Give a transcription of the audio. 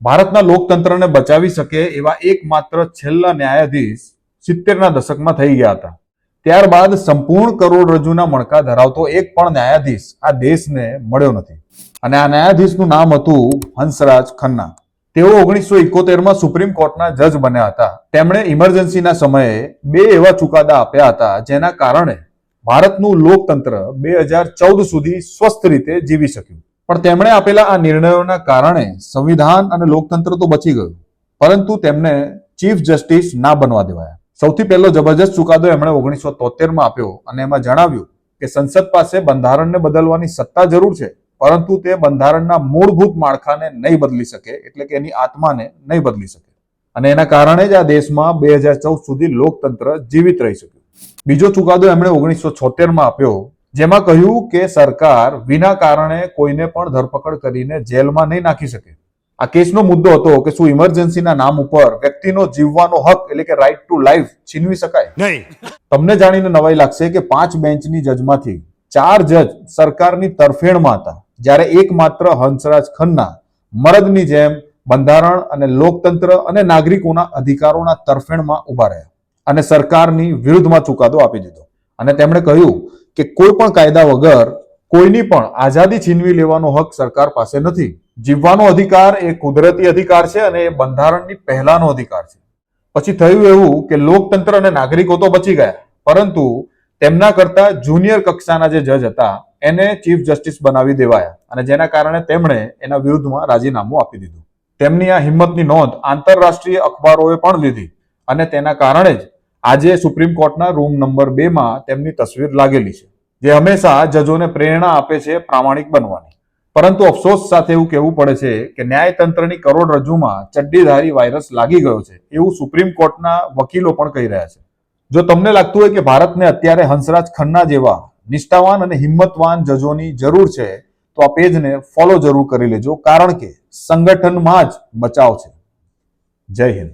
ભારતના લોકતંત્રને બચાવી શકે એવા એકમાત્ર છેલ્લા ન્યાયાધીશ 70ના દશકમાં થઈ ગયા હતા. ત્યારબાદ સંપૂર્ણ કરોડરજ્જુના મણકા ધરાવતો એક પણ ન્યાયાધીશ આ દેશને મળ્યો નથી. અને આ ન્યાયાધીશનું નામ હતું હંસરાજ ખન્ના. તેઓ 1971માં સુપ્રીમ કોર્ટના જજ બન્યા હતા. તેમણે ઇમરજન્સીના સમયે 2 એવા ચુકાદા આપ્યા હતા જેના કારણે ભારતનું લોકતંત્ર 2014 સુધી સ્વસ્થ રીતે જીવી શક્યું. પણ તેમણે આપેલા આ નિર્ણયોના કારણે સંવિધાન અને લોકતંત્ર તો બચી ગયું, પરંતુ તેમને ચીફ જસ્ટિસ ના બનવા દેવાયા. સૌથી પહેલો જબરજસ્ત ચુકાદો એમણે 1973માં આપ્યો અને એમાં જણાવ્યું કે સંસદ પાસે બંધારણને બદલવાની સત્તા જરૂર છે, પરંતુ તે બંધારણના મૂળભૂત માળખાને નહીં બદલી શકે, એટલે કે એની આત્માને નહીં બદલી શકે. અને એના કારણે જ આ દેશમાં 2014 સુધી લોકતંત્ર જીવિત રહી શક્યું. બીજો ચુકાદો એમણે 1976માં આપ્યો, જેમાં કહ્યું કે સરકાર વિના કારણે કોઈને પણ ધરપકડ કરીને જેલમાં નહીં નાખી શકે. આ કેસનો મુદ્દો હતો કે શું ઇમરજન્સીના નામ ઉપર વ્યક્તિનો જીવવાનો હક એટલે કે રાઇટ ટુ લાઈફ છીનવી શકાય? નહીં. તમને જાણીને નવાઈ લાગશે કે 5 બેન્ચની જજમાંથી 4 જજ સરકારની તરફેણમાં હતા, જ્યારે એકમાત્ર હંસરાજ ખન્ના મરદની જેમ બંધારણ અને લોકતંત્ર અને નાગરિકોના અધિકારોના તરફેણમાં ઉભા રહ્યા અને સરકારની વિરુદ્ધમાં ચુકાદો આપી દીધો. અને તેમણે કહ્યું કે કોઈ પણ કાયદા વગર કોઈની પણ આઝાદી છીનવી લેવાનો હક સરકાર પાસે નથી. જીવવાનો અધિકાર એ કુદરતી અધિકાર છે અને એ બંધારણની પહેલાનો અધિકાર છે. પછી થયું એવું કે લોકતંત્ર અને નાગરિકો તો બચી ગયા, પરંતુ તેમના કરતા જુનિયર કક્ષાના જે જજ હતા એને ચીફ જસ્ટિસ બનાવી દેવાયા, અને જેના કારણે તેમણે એના વિરુદ્ધમાં રાજીનામું આપી દીધું. તેમની આ હિંમતની નોંધ આંતરરાષ્ટ્રીય અખબારોએ પણ લીધી અને તેના કારણે જ આજે સુપ્રીમ કોર્ટના રૂમ નંબર 2માં તેમની તસવીર લાગેલી છે, જે હંમેશા જજોને પ્રેરણા આપે છે પ્રામાણિક બનવાની. પરંતુ અફસોસ સાથે એવું કહેવું પડે છે કે ન્યાયતંત્રની કરોડરજ્જુમાં ચડ્ડીધારી વાયરસ લાગી ગયો છે, એવું સુપ્રીમ કોર્ટના વકીલો પણ કહી રહ્યા છે. જો તમને લાગતું હોય કે ભારતને અત્યારે હંસરાજ ખન્ના જેવા નિષ્ઠાવાન અને હિંમતવાન જજોની જરૂર છે, તો આ પેજને ફોલો જરૂર કરી લેજો, કારણ કે સંગઠનમાં જ બચાવ છે. જય હિન્દ.